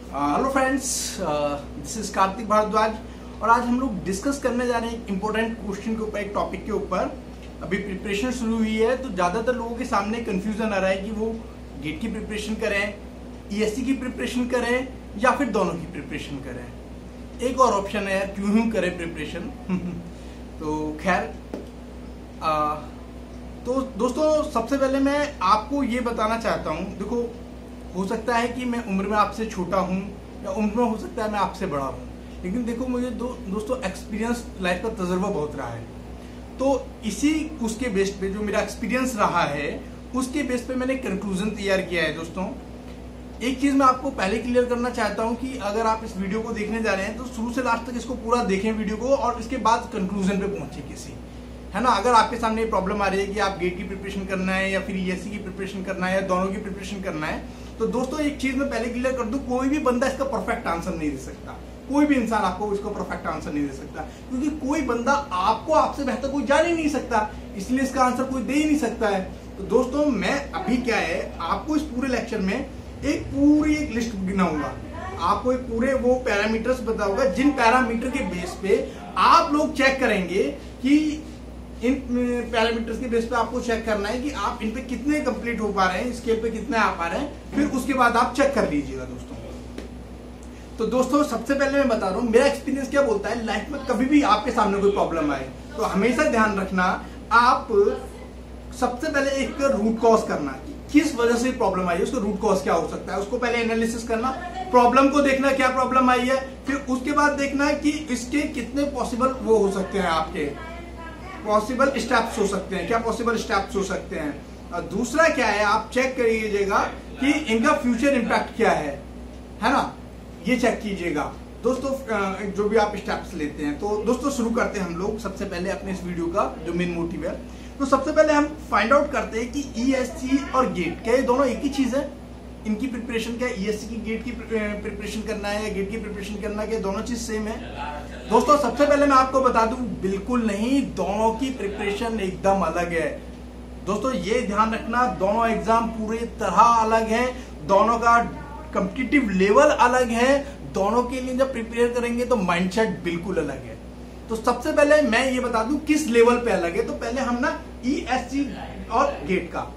Hello friends, this is Kartik Bhardwaj और आज हम लोग डिस्कस करने जा रहे हैं एक इम्पोर्टेंट क्वेश्चन के ऊपर, एक टॉपिक के ऊपर। अभी प्रिपरेशन शुरू हुई है तो ज़्यादातर लोगों के सामने कंफ्यूजन आ रहा है कि वो गेट की प्रिपरेशन करें, ईएससी की प्रिपरेशन करें या फिर दोनों की प्रिपरेशन करें। एक और ऑप्शन है, क्यों करें प्रिपरेशन तो खैर, तो दोस्तों सबसे पहले मैं आपको ये बताना चाहता हूँ। देखो, हो सकता है कि मैं उम्र में आपसे छोटा हूँ या उम्र में हो सकता है मैं आपसे बड़ा हूँ, लेकिन देखो मुझे दोस्तों एक्सपीरियंस, लाइफ का तजुर्बा बहुत रहा है। तो इसी उसके बेस पे, जो मेरा एक्सपीरियंस रहा है उसके बेस पे मैंने कंक्लूजन तैयार किया है। दोस्तों एक चीज मैं आपको पहले क्लियर करना चाहता हूँ कि अगर आप इस वीडियो को देखने जा रहे हैं तो शुरू से लास्ट तक इसको पूरा देखें वीडियो को, और इसके बाद कंक्लूजन पे पहुंचे किसी, है ना। अगर आपके सामने प्रॉब्लम आ रही है कि आप गेट की प्रिपरेशन करना है या फिर ईएससी की प्रिपरेशन करना है या दोनों की प्रिपरेशन करना है, तो दोस्तों एक चीज मैं पहले क्लियर कर दूं, कोई भी बंदा इसका परफेक्ट आंसर नहीं दे सकता। कोई भी इंसान आपको इसको परफेक्ट आंसर नहीं दे सकता, क्योंकि कोई बंदा आपको आपसे बेहतर कोई जान ही नहीं सकता, इसलिए इसका आंसर कोई दे ही नहीं सकता है। तो दोस्तों मैं अभी क्या है, आपको इस पूरे लेक्चर में एक पूरी एक लिस्ट गिनाऊंगा, आपको एक पूरे वो पैरामीटर्स बताऊंगा जिन पैरामीटर के बेस पे आप लोग चेक करेंगे कि इन पैरामीटर्स के बेस पे आपको चेक करना है कि आप इन पे कितने कंप्लीट हो पा रहे हैं, स्केल पे कितने आ पा रहे हैं, फिर उसके बाद आप चेक कर लीजिएगा दोस्तों। तो दोस्तों सबसे पहले मैं बता रहा हूं मेरा एक्सपीरियंस क्या बोलता है। लाइफ में कभी भी आपके सामने कोई प्रॉब्लम आए तो हमेशा ध्यान रखना, आप सबसे पहले एक रूट कॉज करना, किस वजह से प्रॉब्लम आई है, उसका रूट कॉज क्या हो सकता है, उसको पहले एनालिसिस करना, प्रॉब्लम को देखना क्या प्रॉब्लम आई है, फिर उसके बाद देखना है कि इसके कितने पॉसिबल वो हो सकते हैं, आपके पॉसिबल स्टेप्स हो सकते हैं, क्या पॉसिबल स्टेप्स हो सकते हैं। और दूसरा क्या है, आप चेक करिएगा कि इनका फ्यूचर इंपैक्ट क्या है ना, ये चेक कीजिएगा दोस्तों, जो भी आप स्टेप्स लेते हैं। तो दोस्तों शुरू करते हैं हम लोग सबसे पहले अपने इस वीडियो का जो मेन मोटिव है। तो सबसे पहले हम फाइंड आउट करते हैं कि ईएससी और गेट क्या ये दोनों एक ही चीज है, इनकी प्रिपरेशन क्या है, ईएससी की गेट की प्रिपरेशन करना है या गेट की प्रिपरेशन करना है, क्या दोनों चीज सेम है। दोस्तों सबसे पहले मैं आपको बता दूं, बिल्कुल नहीं, दोनों की प्रिपरेशन एकदम अलग है। दोस्तों ये ध्यान रखना, दोनों एग्जाम पूरी तरह अलग है, दोनों का कॉम्पिटिटिव लेवल अलग है, दोनों के लिए जब प्रिपेयर करेंगे तो माइंडसेट बिल्कुल अलग है। तो सबसे पहले मैं ये बता दूं किस लेवल पे अलग है। तो पहले हम ना ईएससी और गेट का,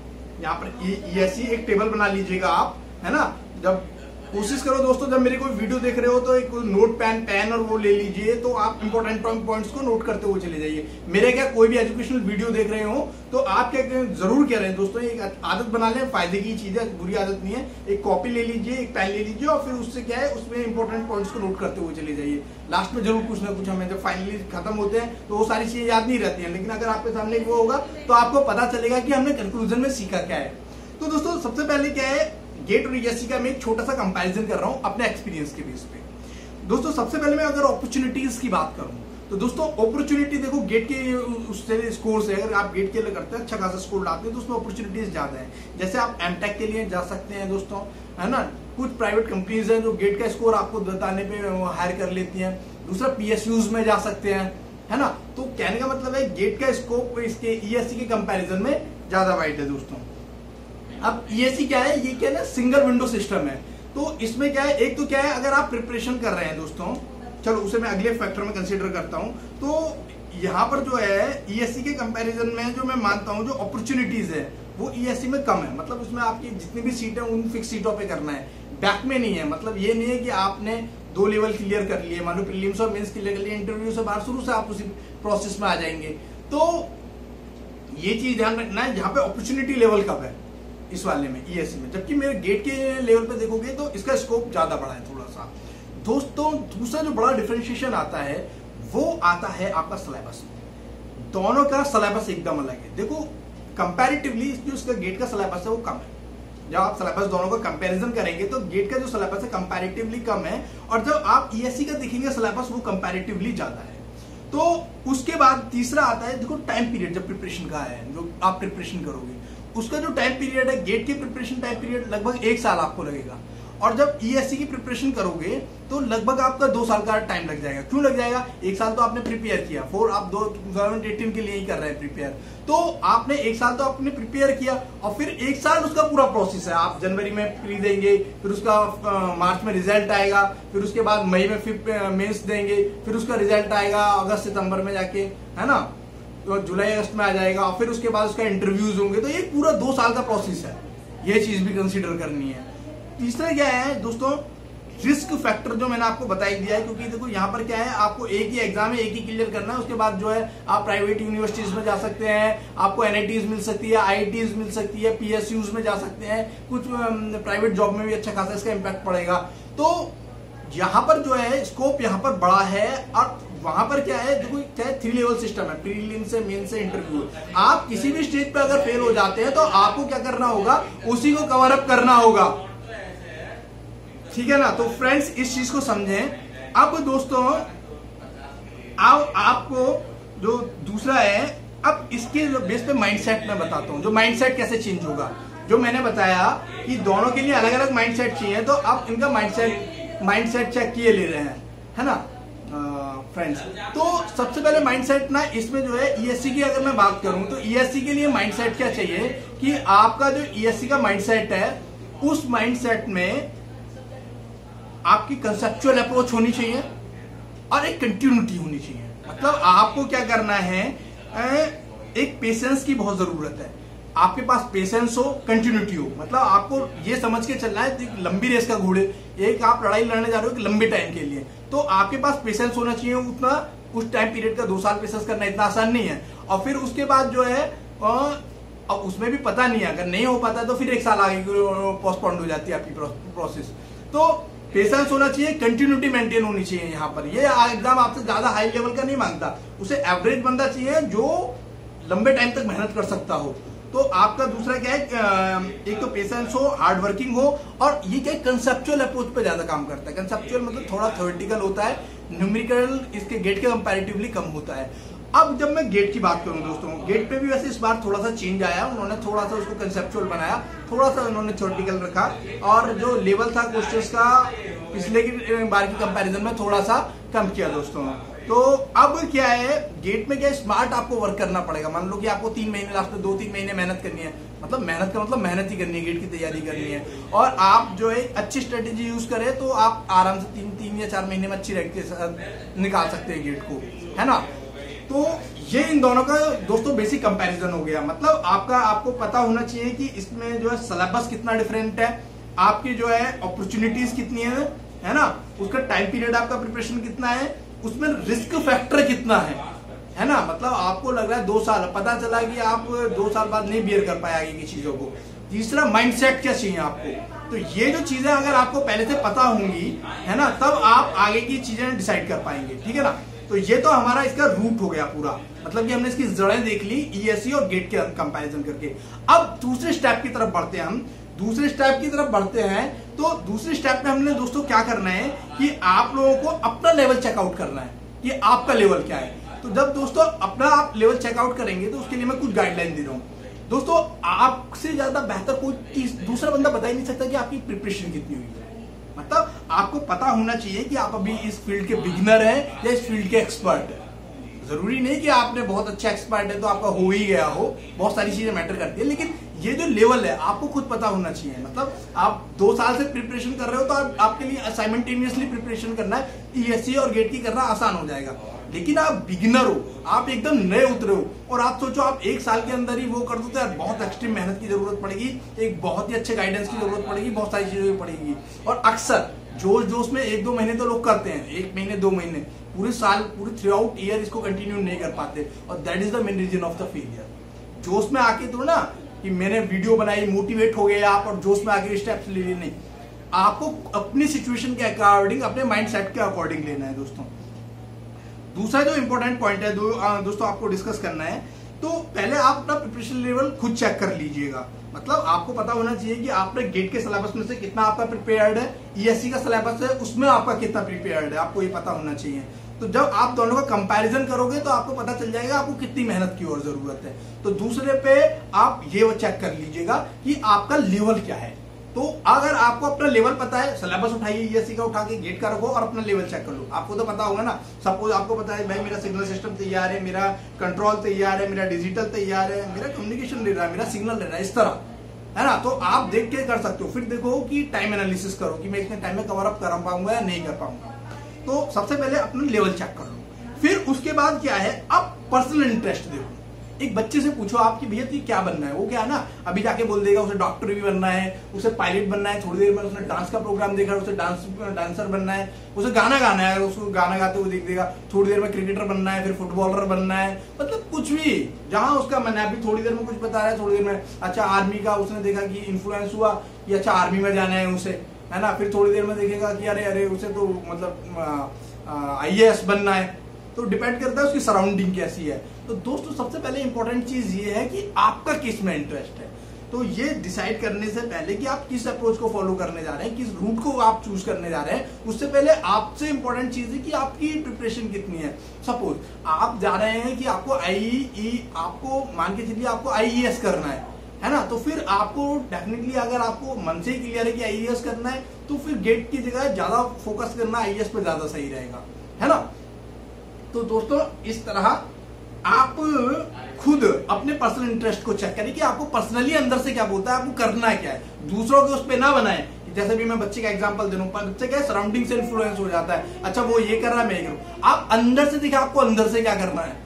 यहाँ पर ईएससी एक टेबल बना लीजिएगा आप, है ना। जब कोशिश करो दोस्तों, जब मेरी कोई वीडियो देख रहे हो तो एक नोट पेन और वो ले लीजिए, तो आप इंपॉर्टेंट पॉइंट्स को नोट करते हुए चले जाइए। मेरे क्या कोई भी एजुकेशनल वीडियो देख रहे हो तो आप क्या जरूर कह रहे हैं दोस्तों, एक आदत बना लें, फायदे की चीज है, बुरी आदत नहीं है। एक कॉपी ले लीजिए, एक पेन ले लीजिए और फिर उससे क्या है, उसमें इंपॉर्टेंट पॉइंट्स को नोट करते हुए चले जाइए। लास्ट में जरूर कुछ ना कुछ, हमें जब फाइनली खत्म होते हैं तो वो सारी चीजें याद नहीं रहती हैं, लेकिन अगर आपके सामने वो होगा तो आपको पता चलेगा कि हमने कंक्लूजन में सीखा क्या है। तो दोस्तों सबसे पहले क्या है, गेट और ईएससी का मैं एक छोटा सा कंपैरिजन कर रहा हूं अपने एक्सपीरियंस के बेस पे। दोस्तों सबसे पहले मैं अगर अपॉर्चुनिटीज की बात करूं तो दोस्तों अपॉर्चुनिटी देखो, गेट के उससे स्कोर से अगर आप गेट के लिए करते हैं, अच्छा खासा स्कोर डालते हैं तो उसमें अपॉर्चुनिटीज ज्यादा है। जैसे आप एमटेक के लिए जा सकते हैं दोस्तों, है ना। कुछ प्राइवेट कंपनीज हैं जो गेट का स्कोर आपको बताने पे हायर कर लेती हैं। दूसरा पीएसयूज में जा सकते हैं, है ना। तो कहने का मतलब है गेट का स्कोप इसके ईएससी के कंपेरिजन में ज्यादा वाइड है दोस्तों। अब ईएससी क्या है, ये क्या है ना, सिंगल विंडो सिस्टम है। तो इसमें क्या है, एक तो क्या है, अगर आप प्रिपरेशन कर रहे हैं दोस्तों, चलो उसे मैं अगले फैक्टर में कंसीडर करता हूं, तो यहाँ पर जो है ईएससी के कंपैरिजन में जो मैं मानता हूं जो अपॉर्चुनिटीज है वो ईएससी में कम है। मतलब उसमें आपकी जितनी भी सीट है उन फिक्स सीटों पे करना है, बैक में नहीं है। मतलब ये नहीं है कि आपने 2 लेवल क्लियर कर लिए, मान लो प्रीलिम्स और मेंस क्लियर कर लिए, इंटरव्यू से बाहर शुरू से आप उसी प्रोसेस में आ जाएंगे। तो ये चीज ध्यान रखना है, यहाँ पे अपॉर्चुनिटी लेवल कब है इस वाले में, ईएससी में। जबकि मेरे गेट के लेवल पे देखोगे तो इसका स्कोप ज्यादा बड़ा है थोड़ा सा दोस्तों। दूसरा जो बड़ा डिफरेंशिएशन आता है वो आता है आपका सिलेबस। दोनों का सिलेबस एकदम अलग है। देखो कंपैरेटिवली जो इसका गेट का सिलेबस है वो कम है। जब आप सिलेबस दोनों का कंपैरिजन करेंगे तो गेट का जो सिलेबस है कंपैरेटिवली कम है, और जब आप ईएससी का देखेंगे सिलेबस वो कंपैरेटिवली ज्यादा है। तो उसके बाद तीसरा आता है, देखो टाइम पीरियड जब प्रिपरेशन का है, जो आप प्रिपरेशन करोगे उसका जो टाइम पीरियड है, गेट के प्रिपरेशन टाइम पीरियड लगभग 1 साल आपको लगेगा, और जब ईएससी की प्रिपरेशन करोगे तो लगभग आपका 2 साल का टाइम लग जाएगा। क्यों लग जाएगा? 1 साल तो आपने प्रिपेयर किया, आप 2018 के लिए ही कर रहे हैं प्रिपेयर, तो आपने 1 साल तो आपने प्रिपेयर किया और फिर 1 साल उसका पूरा प्रोसेस है। आप जनवरी में प्री देंगे, फिर उसका मार्च में रिजल्ट आएगा, फिर उसके बाद मई में फिर मेंस देंगे, फिर उसका रिजल्ट आएगा अगस्त सितंबर में जाके, है ना, तो जुलाई अगस्त में आ जाएगा और फिर उसके बाद उसका इंटरव्यूज होंगे। तो ये पूरा 2 साल का प्रोसेस है, ये चीज भी कंसीडर करनी है। तीसरा क्या है दोस्तों, रिस्क फैक्टर जो मैंने आपको बता ही दिया है, क्योंकि देखो यहाँ पर क्या है, आपको एक ही एग्जाम है, एक ही क्लियर करना है। उसके बाद जो है आप प्राइवेट यूनिवर्सिटीज में जा सकते हैं, आपको एनआईटीज मिल सकती है, आईआईटीज मिल सकती है, पीएसयूज में जा सकते हैं, कुछ प्राइवेट जॉब में भी अच्छा खासा इसका इम्पैक्ट पड़ेगा। तो यहाँ पर जो है स्कोप यहाँ पर बड़ा है। और वहां पर क्या है, देखो चाहे 3 लेवल सिस्टम है, प्रीलिम से, मेन से, इंटरव्यू। आप किसी भी स्टेज पे अगर फेल हो जाते हैं तो आपको क्या करना होगा, उसी को कवर अप करना होगा, ठीक है ना। तो फ्रेंड्स इस चीज को समझें। अब दोस्तों आपको जो दूसरा है, अब इसके बेस पे माइंडसेट मैं बताता हूं, जो माइंडसेट कैसे चेंज होगा। जो मैंने बताया कि दोनों के लिए अलग अलग माइंडसेट चाहिए, तो अब इनका माइंडसेट चेक किए ले रहे हैं, है ना फ्रेंड्स। तो सबसे पहले माइंडसेट ना, इसमें जो है ईएससी की अगर मैं बात करूं तो ईएससी के लिए माइंडसेट क्या चाहिए कि आपका जो ईएससी का माइंडसेट है, उस माइंडसेट में आपकी कंसेप्चुअल अप्रोच होनी चाहिए और एक कंटिन्यूटी होनी चाहिए। मतलब आपको क्या करना है, एक पेशेंस की बहुत जरूरत है। आपके पास पेशेंस हो, कंटिन्यूटी हो, मतलब आपको ये समझ के चलना है, एक लंबी रेस का घोड़े, एक आप लड़ाई लड़ने जा रहे हो एक लंबे टाइम के लिए, तो आपके पास पेशेंस होना चाहिए उतना। उस टाइम पीरियड का 2 साल पेशेंस करना इतना आसान नहीं है। और फिर उसके बाद जो है अब उसमें भी पता नहीं है, अगर नहीं हो पाता तो फिर 1 साल आगे पोस्टपोन्ड हो जाती है आपकी प्रोसेस। तो पेशेंस होना चाहिए, कंटिन्यूटी मेंटेन होनी चाहिए। यहाँ पर ये एग्जाम आपसे ज्यादा हाई लेवल का नहीं मांगता, उसे एवरेज बंदा चाहिए जो लंबे टाइम तक मेहनत कर सकता हो। तो आपका दूसरा क्या है, एक तो पेशेंस हो, हार्ड वर्किंग हो, और ये क्या कंसेप्चुअल अप्रोच पे ज्यादा काम करता है। कंसेप्चुअल मतलब थोड़ा थ्योरेटिकल होता है, न्यूमेरिकल इसके गेट के कंपैरेटिवली कम होता है। अब जब मैं गेट की बात करूं दोस्तों, गेट पे भी वैसे इस बार थोड़ा सा चेंज आया, उन्होंने थोड़ा सा उसको कंसेप्चुअल बनाया, थोड़ा सा उन्होंने थ्योरेटिकल रखा, और जो लेवल था क्वेश्चंस का पिछले की बार की कंपैरिजन में थोड़ा सा कम किया दोस्तों। तो अब क्या है, गेट में क्या है, स्मार्ट आपको वर्क करना पड़ेगा। मान लो कि आपको 3 महीने, लास्ट में 2-3 महीने मेहनत करनी है, मतलब मेहनत का मतलब मेहनत ही करनी है, गेट की तैयारी करनी है, और आप जो है अच्छी स्ट्रेटेजी यूज करें तो आप आराम से 3 या 4 महीने में अच्छी रैंक के साथ निकाल सकते हैं गेट को, है ना। तो ये इन दोनों का दोस्तों बेसिक कंपैरिजन हो गया। मतलब आपको पता होना चाहिए कि इसमें जो है सिलेबस कितना डिफरेंट है, आपकी जो है अपॉर्चुनिटीज कितनी है ना, उसका टाइम पीरियड आपका प्रिपरेशन कितना है, उसमें रिस्क फैक्टर कितना है ना। मतलब आपको लग रहा है 2 साल, पता चला कि आप 2 साल बाद नहीं बियर कर पाए आगे की चीजों को। तीसरा माइंडसेट क्या चाहिए आपको। तो ये जो चीजें अगर आपको पहले से पता होंगी, है ना, तब आप आगे की चीजें डिसाइड कर पाएंगे, ठीक है ना। तो ये तो हमारा इसका रूट हो गया पूरा, मतलब कि हमने इसकी जड़ें देख ली ईएससी और गेट के कंपैरिजन करके। अब दूसरे स्टेप की तरफ बढ़ते हैं हम। दूसरे स्टेप की तरफ बढ़ते हैं तो दूसरे स्टेप में हमने दोस्तों क्या करना है कि आप लोगों को अपना लेवल चेकआउट करना है कि आपका लेवल क्या है। तो जब दोस्तों अपना आप लेवल चेकआउट करेंगे तो उसके लिए मैं कुछ गाइडलाइन दे रहा हूँ दोस्तों। आपसे ज्यादा बेहतर कोई दूसरा बंदा बता ही नहीं सकता कि आपकी प्रिपरेशन कितनी हुई है। मतलब आपको पता होना चाहिए कि आप अभी इस फील्ड के बिगिनर हैं या इस फील्ड के एक्सपर्ट हैं। जरूरी नहीं कि आपने बहुत अच्छा एक्सपर्ट है तो आपका हो ही गया हो, बहुत सारी चीजें मैटर करती है, लेकिन ये जो लेवल है आपको खुद पता होना चाहिए। मतलब आप 2 साल से प्रिपरेशन कर रहे हो तो आपके लिए साइमल्टेनियसली प्रिपरेशन करना है, ईएससी और गेट की करना आसान हो जाएगा। लेकिन आप बिगिनर हो, आप एकदम नए उतरे हो और आप सोचो आप 1 साल के अंदर ही वो कर दो तो यार बहुत एक्सट्रीम मेहनत की जरूरत पड़ेगी, एक बहुत ही अच्छे गाइडेंस की जरूरत पड़ेगी, बहुत सारी चीजें पड़ेगी। और अक्सर जोश में 1-2 महीने तो लोग करते हैं, 1 महीने 2 महीने, पूरे साल पूरे थ्रू आउट ईयर इसको कंटिन्यू नहीं कर पाते, और that is the main reason of the failure. जोश में आके तो ना कि मैंने वीडियो बनाई, मोटिवेट हो गए आप और जोश में आके स्टेप्स ले लिए, नहीं, आपको अपनी सिचुएशन के अकॉर्डिंग, अपने माइंड सेट के अकॉर्डिंग लेना है दोस्तों। दूसरा जो इंपॉर्टेंट पॉइंट है दोस्तों आपको डिस्कस करना है, तो पहले आप अपना प्रिपरेशन लेवल खुद चेक कर लीजिएगा। मतलब आपको पता होना चाहिए कि आपने गेट के सिलेबस में से कितना आपका प्रिपेयर्ड है, ईएससी का सिलेबस है उसमें आपका कितना प्रिपेयर्ड है, आपको ये पता होना चाहिए। तो जब आप दोनों का कंपैरिजन करोगे तो आपको पता चल जाएगा आपको कितनी मेहनत की और जरूरत है। तो दूसरे पे आप ये चेक कर लीजिएगा कि आपका लेवल क्या है। तो अगर आपको अपना लेवल पता है, सिलेबस उठाइए ईएससी का, उठा के गेट का रखो और अपना लेवल चेक कर लो। आपको तो पता होगा ना, सपोज आपको पता है भाई मेरा सिग्नल सिस्टम तैयार है, मेरा कंट्रोल तैयार है, मेरा डिजिटल तैयार है, मेरा कम्युनिकेशन ले रहा है, मेरा सिग्नल ले रहा है, इस तरह है ना। तो आप देख के कर सकते हो। फिर देखो कि टाइम एनालिसिस करो कि मैं इतने टाइम में कवर अप कर पाऊंगा या नहीं कर पाऊंगा। तो सबसे पहले अपना लेवल चेक कर लो। फिर उसके बाद क्या है, अब पर्सनल इंटरेस्ट देखो। एक बच्चे से पूछो आपकी भैया तुझे क्या बनना है, वो क्या है ना अभी जाके बोल देगा उसे डॉक्टर भी बनना है, उसे पायलट बनना है, थोड़ी देर में उसने डांस का प्रोग्राम देखा उसे डांसर बनना है, उसे गाना गाना है, उसको गाना गाते हुए देख देगा, थोड़ी देर में क्रिकेटर बनना है, फिर फुटबॉलर बनना है, मतलब कुछ भी जहां उसका मन है। अभी थोड़ी देर में कुछ बता रहा है, थोड़ी देर में अच्छा आर्मी का उसने देखा कि इन्फ्लुएंस हुआ कि अच्छा आर्मी में जाना है उसे, है ना। फिर थोड़ी देर में देखेगा कि अरे अरे उसे तो मतलब IAS बनना है। तो डिपेंड करता है उसकी सराउंडिंग कैसी है। तो दोस्तों सबसे पहले इंपॉर्टेंट चीज ये है कि आपका किस में इंटरेस्ट है। तो ये डिसाइड करने से पहले कि आप किस अप्रोच को फॉलो करने जा रहे हैं, किस रूट को आप चूज करने जा रहे हैं, उससे पहले आपसे इंपॉर्टेंट चीज है कि आपकी प्रिपरेशन कितनी है। सपोज आप जा रहे हैं कि आपको आपको मान के चलिए आपको IAS करना है ना। तो फिर आपको डेफिनेटली अगर आपको मन से ही क्लियर है कि IAS करना है, तो फिर गेट की जगह ज्यादा फोकस करना IAS पे ज्यादा सही रहेगा, है ना। तो दोस्तों इस तरह आप खुद अपने पर्सनल इंटरेस्ट को चेक करें कि आपको पर्सनली अंदर से क्या बोलता है, आपको करना क्या है। दूसरों के उस पे ना बनाए। जैसे भी मैं बच्चे का एग्जांपल दे रहा हूं, बच्चे क्या सराउंडिंग से इन्फ्लुएंस हो जाता है, अच्छा वो ये कर रहा है मैं ये करूं। आप अंदर से देखिए आपको अंदर से क्या करना है,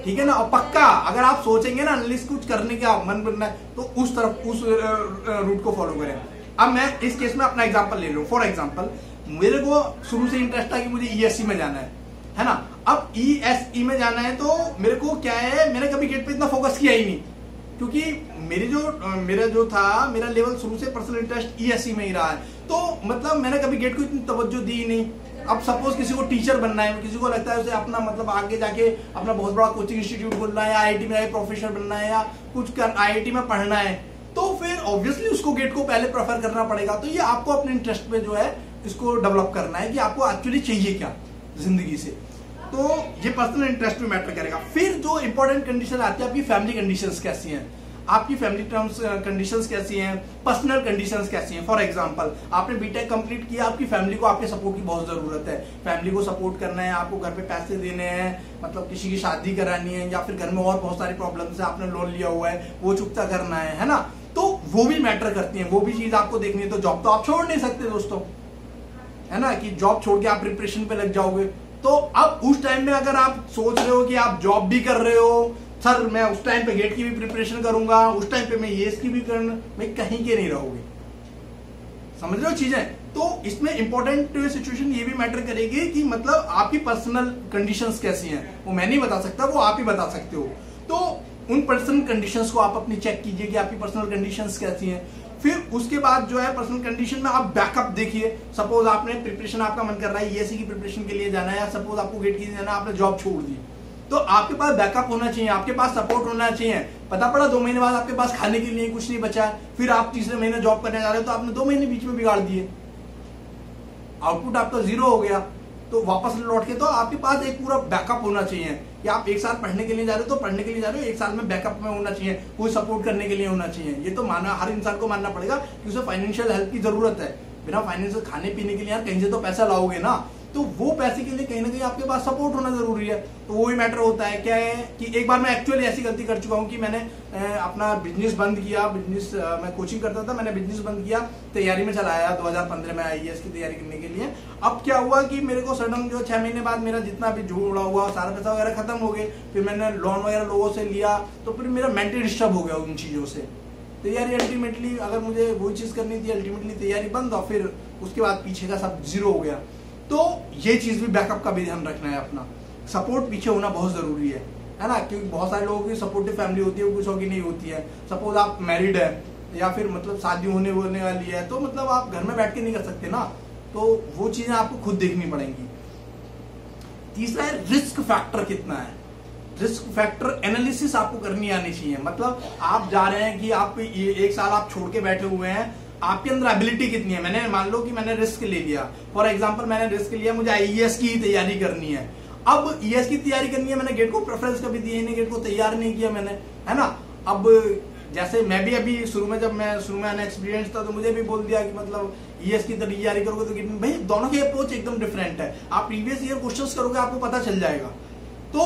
ठीक है ना। और पक्का अगर आप सोचेंगे ना एनालिस्ट कुछ करने का मन बनना है, तो उस तरफ उस रूट को फॉलो करें। अब मैं इस केस में अपना एग्जाम्पल ले लूं। फॉर एग्जाम्पल मेरे को शुरू से इंटरेस्ट था कि मुझे ESC में जाना है ना। अब ESE में जाना है तो मेरे को क्या है, मैंने कभी गेट पे इतना फोकस किया ही नहीं, क्योंकि मेरा जो था मेरा लेवल शुरू से पर्सनल इंटरेस्ट ESE में ही रहा है। तो मतलब मैंने कभी गेट को इतनी तवज्जो दी ही नहीं। अब सपोज किसी को टीचर बनना है, किसी को लगता है उसे अपना मतलब आगे जाके अपना बहुत बड़ा कोचिंग इंस्टीट्यूट खोलना है, IIT में प्रोफेसर बनना है या कुछ कर IIT में पढ़ना है, तो फिर ऑब्वियसली उसको गेट को पहले प्रेफर करना पड़ेगा। तो ये आपको अपने इंटरेस्ट पे जो है इसको डेवलप करना है कि आपको एक्चुअली चाहिए क्या जिंदगी से। तो ये पर्सनल इंटरेस्ट में मैटर करेगा। फिर जो इंपॉर्टेंट कंडीशन आती है, आपकी फैमिली कंडीशंस कैसी हैं, आपकी फैमिली टर्म्स कंडीशंस कैसी हैं, पर्सनल कंडीशंस कैसी हैं। फॉर एग्जांपल आपने बीटेक कंप्लीट किया, आपकी फैमिली को आपके सपोर्ट की बहुत जरूरत है। फैमिली को सपोर्ट करना है, आपको घर पे पैसे देने हैं, मतलब किसी की शादी करानी है, या फिर घर में और बहुत सारी प्रॉब्लम्स है, आपने लोन लिया हुआ है वो चुकता करना है ना। तो वो भी मैटर करती है, वो भी चीज आपको देखनी है। तो जॉब तो आप छोड़ नहीं सकते दोस्तों, है ना, कि जॉब छोड़ के आप प्रिपरेशन पे लग जाओगे। तो अब उस टाइम में अगर आप सोच रहे हो कि आप जॉब भी कर रहे हो, सर मैं उस टाइम पे गेट की भी प्रिपरेशन करूंगा, उस टाइम पे मैं ये की भी करना, मैं कहीं के नहीं रहोगे। समझ रहे हो चीजें। तो इसमें इंपॉर्टेंट सिचुएशन ये भी मैटर करेगी कि मतलब आपकी पर्सनल कंडीशंस कैसी हैं, वो मैं नहीं बता सकता, वो आप ही बता सकते हो। तो उन पर्सनल कंडीशंस को आप अपनी चेक कीजिए कि आपकी पर्सनल कंडीशंस कैसी हैं। फिर उसके बाद जो है पर्सनल कंडीशन में आप बैकअप देखिए। सपोज आपने प्रिपरेशन, आपका मन कर रहा है ESC की प्रिपरेशन के लिए जाना है, या सपोज आपको गेट की जाना है, आपने जॉब छोड़ दी, तो आपके पास बैकअप होना चाहिए, आपके पास सपोर्ट होना चाहिए। पता पड़ा 2 महीने बाद आपके पास खाने के लिए कुछ नहीं बचा, फिर आप तीसरे महीने जॉब करने जा रहे हो, तो आपने 2 महीने बीच में बिगाड़ दिए, आउटपुट आपका 0 हो गया। तो वापस लौट के तो आपके पास एक पूरा बैकअप होना चाहिए कि आप 1 साल पढ़ने के लिए जा रहे हो, तो पढ़ने के लिए जा रहे हो, 1 साल में बैकअप में होना चाहिए, कोई सपोर्ट करने के लिए होना चाहिए। ये तो माना हर इंसान को मानना पड़ेगा कि उसे फाइनेंशियल हेल्प की जरूरत है। बिना फाइनेंशियल खाने पीने के लिए यार कहीं से तो पैसा लाओगे ना, तो वो पैसे के लिए कहीं ना कहीं आपके पास सपोर्ट होना जरूरी है। तो वो ही मैटर होता है। क्या है कि एक बार मैं एक्चुअली ऐसी गलती कर चुका हूँ कि मैंने अपना बिजनेस बंद किया। मैं कोचिंग करता था, मैंने बिजनेस बंद किया, तैयारी में चला आया 2015 में IAS की तैयारी करने के लिए। अब क्या हुआ कि मेरे को सडन जो 6 महीने बाद मेरा जितना भी जोड़ा हुआ सारा पैसा वगैरह खत्म हो गए। फिर मैंने लोन वगैरह लोगों से लिया, तो फिर मेरा मेंटली डिस्टर्ब हो गया उन चीजों से। तैयारी अल्टीमेटली अगर मुझे वही चीज करनी थी, अल्टीमेटली तैयारी बंद, और फिर उसके बाद पीछे का सब 0 हो गया। तो ये चीज भी बैकअप का भी ध्यान रखना है अपना। सपोर्ट पीछे होना बहुत जरूरी है ना, क्योंकि बहुत सारे लोगों की सपोर्टिव फैमिली होती है, कुछ की नहीं होती है। सपोज आप मैरिड है या फिर मतलब शादी होने वाली है, तो मतलब आप घर में बैठ के नहीं कर सकते ना, तो वो चीजें आपको खुद देखनी पड़ेंगी। तीसरा है रिस्क फैक्टर कितना है। रिस्क फैक्टर एनालिसिस आपको करनी आनी चाहिए। मतलब आप जा रहे हैं कि आप 1 साल आप छोड़ के बैठे हुए हैं, आपके अंदर एबिलिटी कितनी है। मैंने मान लो कि मैंने रिस्क ले लिया, फॉर एग्जांपल मैंने रिस्क लिया, मुझे IAS की तैयारी करनी है। अब ES की तैयारी करनी है, मैंने गेट को प्रेफरेंस कभी दी नहीं, गेट को तैयार नहीं किया मैंने, है ना। अब जैसे मैं भी अभी शुरू में जब मैं शुरू में अनएक्सपीरियंस था तो मुझे भी बोल दिया कि मतलब ईएस की तैयारी करोगे तो भाई दोनों की अप्रोच एकदम डिफरेंट है। आप प्रीवियस ईयर क्वेश्चंस करोगे आपको पता चल जाएगा। तो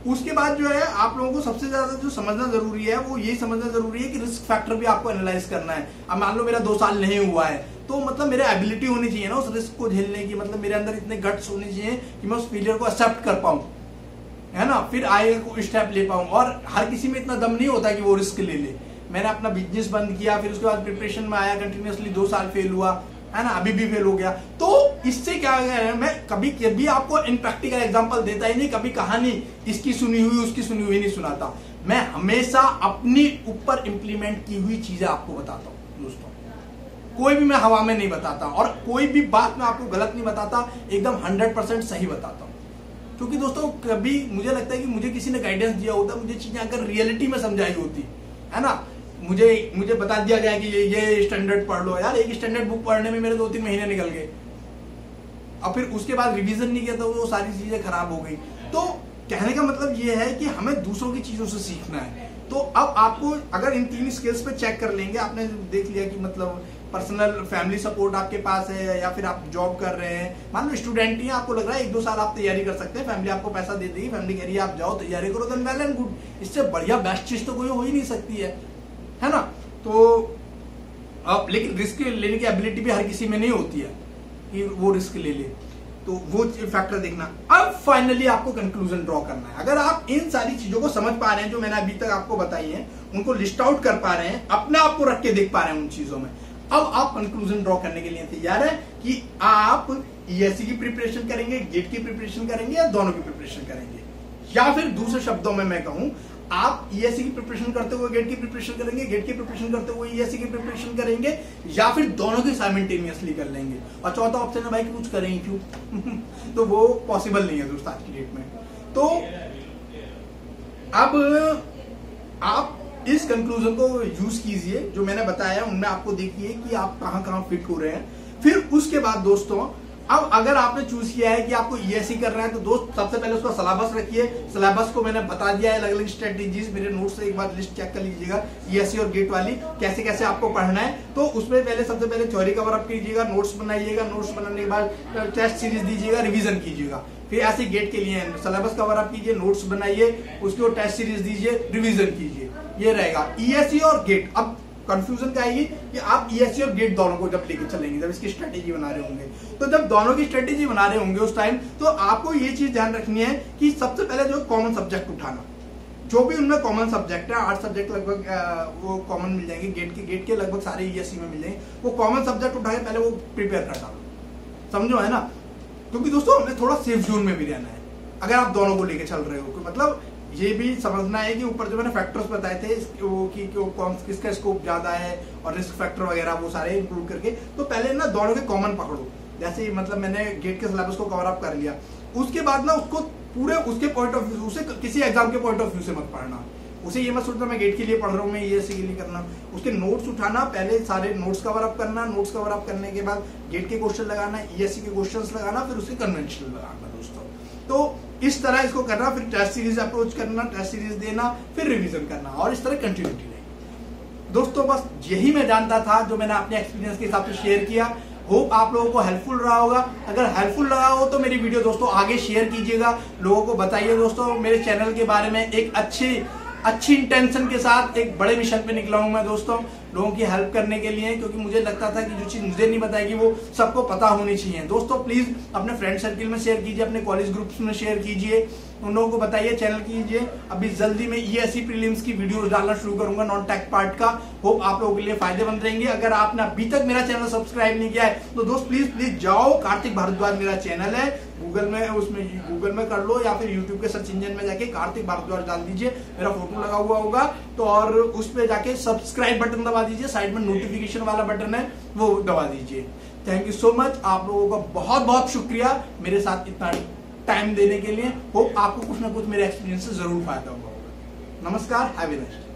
उसके बाद जो है आप लोगों को सबसे ज्यादा जो समझना जरूरी है वो यही समझना जरूरी है कि रिस्क फैक्टर भी आपको एनालाइज करना है। अब मान लो मेरा 2 साल नहीं हुआ है तो मतलब मेरे एबिलिटी होनी चाहिए ना उस रिस्क को झेलने की, मतलब मेरे अंदर इतने गट्स होने चाहिए कि मैं उस फेलियर को एक्सेप्ट कर पाऊं, है ना, फिर आगे को स्टेप ले पाऊं। और हर किसी में इतना दम नहीं होता कि वो रिस्क ले ले। मैंने अपना बिजनेस बंद किया, फिर उसके बाद प्रिपरेशन में आया, कंटिन्यूअसली 2 साल फेल हुआ, है ना, अभी भी फेल हो गया। तो इससे क्या है, मैं कभी आपको इन प्रैक्टिकल एग्जांपल देता ही नहीं, कभी कहानी इसकी सुनी हुई उसकी सुनी हुई नहीं सुनाता। मैं हमेशा अपनी ऊपर इंप्लीमेंट की हुई चीजें आपको बताता हूं दोस्तों। कोई भी मैं हवा में नहीं बताता और कोई भी बात मैं आपको गलत नहीं बताता, एकदम 100% सही बताता हूं। क्योंकि दोस्तों कभी मुझे लगता है कि मुझे किसी ने गाइडेंस दिया होता, मुझे चीजें अगर रियलिटी में समझाई होती, है ना, मुझे बता दिया गया कि ये स्टैंडर्ड पढ़ लो यार, एक स्टैंडर्ड बुक पढ़ने में मेरे 2-3 महीने निकल गए, और फिर उसके बाद रिवीजन नहीं किया तो वो सारी चीजें खराब हो गई। तो कहने का मतलब ये है कि हमें दूसरों की चीजों से सीखना है। तो अब आपको अगर इन 3 स्किल्स पे चेक कर लेंगे, आपने देख लिया कि मतलब पर्सनल फैमिली सपोर्ट आपके पास है या फिर आप जॉब कर रहे हैं, मान लो स्टूडेंट ही आपको लग रहा है 1-2 साल आप तैयारी कर सकते हैं, फैमिली आपको पैसा दे देगी, फैमिली कह रही है आप जाओ तैयारी करो, देन वेल एंड गुड। इससे बढ़िया बेस्ट चीज तो कोई हो ही नहीं सकती है ना। तो अब लेकिन रिस्क लेने की एबिलिटी भी हर किसी में नहीं होती है कि वो रिस्क ले ले, तो वो फैक्टर देखना। अब फाइनली आपको कंक्लूजन ड्रॉ करना है। अगर आप इन सारी चीजों को समझ पा रहे हैं जो मैंने अभी तक आपको बताई है, उनको लिस्ट आउट कर पा रहे हैं, अपने आप को रख के देख पा रहे हैं उन चीजों में, अब आप कंक्लूजन ड्रॉ करने के लिए तैयार है कि आप ईएससी की प्रिपरेशन करेंगे, गेट की प्रिपरेशन करेंगे या दोनों की प्रिपरेशन करेंगे, या फिर दूसरे शब्दों में मैं कहूं आप ईएससी की प्रिपरेशन करते हुए गेट की प्रिपरेशन करेंगे, गेट की प्रिपरेशन करते हुए ईएससी की प्रिपरेशन करेंगे, या फिर दोनों की साइमल्टेनियसली कर लेंगे। और चौथा ऑप्शन है भाई कि कुछ करें ही क्यों तो वो पॉसिबल नहीं है दोस्तों आज की डेट में। तो अब आप इस कंक्लूजन को यूज कीजिए जो मैंने बताया, उनमें आपको देखिए कि आप कहां कहां फिट हो रहे हैं। फिर उसके बाद दोस्तों अब अगर आपने चूज किया है कि आपको ईएससी करना है तो दोस्त सबसे पहले उसका सिलेबस रखिए। सिलेबस को मैंने बता दिया है, अलग अलग स्ट्रेटेजीज, मेरे नोट्स से एक बार लिस्ट चेक कर लीजिएगा ईएससी और गेट वाली कैसे कैसे आपको पढ़ना है। तो उसमें पहले सबसे पहले थ्योरी कवर अप कीजिएगा, नोट्स बनाइएगा, नोट्स बनाने के बाद टेस्ट सीरीज दीजिएगा, रिवीजन कीजिएगा। फिर ऐसे गेट के लिए सिलेबस कवर अप कीजिए, नोट्स बनाइए, उसको टेस्ट सीरीज दीजिए, रिवीजन कीजिए, ये रहेगा ईएससी और गेट। अब कंफ्यूजन क्या आएगी कि आप ईएससी और गेट दोनों को जब लेके चलेंगे, जब इसकी स्ट्रेटेजी बना रहे होंगे, तो जब दोनों की स्ट्रेटेजी बना रहे होंगे उस टाइम, तो आपको ये चीज ध्यान रखनी है कि सबसे पहले जो कॉमन सब्जेक्ट उठाना, जो भी उनमें कॉमन सब्जेक्ट है, 8 सब्जेक्ट लगभग वो कॉमन मिल जाएंगे, गेट के लगभग सारे ईएससी में मिल जाएंगे, वो कॉमन सब्जेक्ट उठा के पहले वो प्रिपेयर कर डालो, समझो, है ना। क्योंकि दोस्तों हमें थोड़ा सेफ जोन में भी रहना है अगर आप दोनों को लेके चल रहे हो। मतलब ये भी समझना है कि ऊपर जो मैंने फैक्टर्स बताए थे वो कि कौन किसका स्कोप ज्यादा है और रिस्क फैक्टर वगैरह वो सारे इंक्लूड करके, तो पहले ना दोनों के कॉमन पकड़ो। जैसे मतलब मैंने गेट के सिलेबस को कवर अप कर लिया, उसके बाद ना उसको पूरे उसके पॉइंट ऑफ व्यू, उसे किसी एग्जाम के पॉइंट ऑफ व्यू से मत पढ़ना। उसे ये मत सोचना मैं गेट के लिए पढ़ रहा हूँ, मैं ईएससी के लिए करना। उसके नोट्स उठाना, पहले सारे नोट्स कवर अप करना, नोट्स कवर अप करने के बाद गेट के क्वेश्चन लगाना, ईएससी के क्वेश्चंस लगाना, फिर उसके कन्वेंशनल लगाना दोस्तों। तो इस तरह इसको करना, फिर टेस्ट सीरीज अप्रोच करना, टेस्ट सीरीज देना, फिर रिवीजन करना, और इस तरह कंटिन्यूटी रहेगी दोस्तों। बस यही मैं जानता था जो मैंने अपने एक्सपीरियंस के हिसाब से शेयर किया। होप आप लोगों को हेल्पफुल रहा होगा। अगर हेल्पफुल लगा हो तो मेरी वीडियो दोस्तों आगे शेयर कीजिएगा, लोगों को बताइए दोस्तों मेरे चैनल के बारे में। एक अच्छी इंटेंशन के साथ एक बड़े मिशन पे निकला हूं मैं दोस्तों, लोगों की हेल्प करने के लिए, क्योंकि मुझे लगता था कि जो चीज मुझे नहीं बताएगी वो सबको पता होनी चाहिए। दोस्तों प्लीज अपने फ्रेंड सर्किल में शेयर कीजिए, अपने कॉलेज ग्रुप्स में शेयर कीजिए, उन लोगों को बताइए, चैनल कीजिए। अभी जल्दी में ईएससी प्रीलिम्स की वीडियोस डालना शुरू करूंगा नॉन टेक पार्ट का। होप आप लोगों के लिए फायदेमंद रहेंगे। अगर आपने अभी तक मेरा चैनल सब्सक्राइब नहीं किया है तो दोस्त प्लीज जाओ, कार्तिक भारद्वाज मेरा चैनल है, गूगल में कर लो, या फिर यूट्यूब के सर्च इंजन में जाके कार्तिक भारद्वाज डाल दीजिए, मेरा फोटो लगा हुआ होगा तो, और उस पे जाके सब्सक्राइब बटन दबा दीजिए, साइड में नोटिफिकेशन वाला बटन है वो दबा दीजिए। थैंक यू सो मच, आप लोगों का बहुत बहुत शुक्रिया मेरे साथ इतना टाइम देने के लिए। होप आपको कुछ ना कुछ मेरे एक्सपीरियंस से जरूर फायदा होगा। नमस्कार, हैव अ नाइस डे।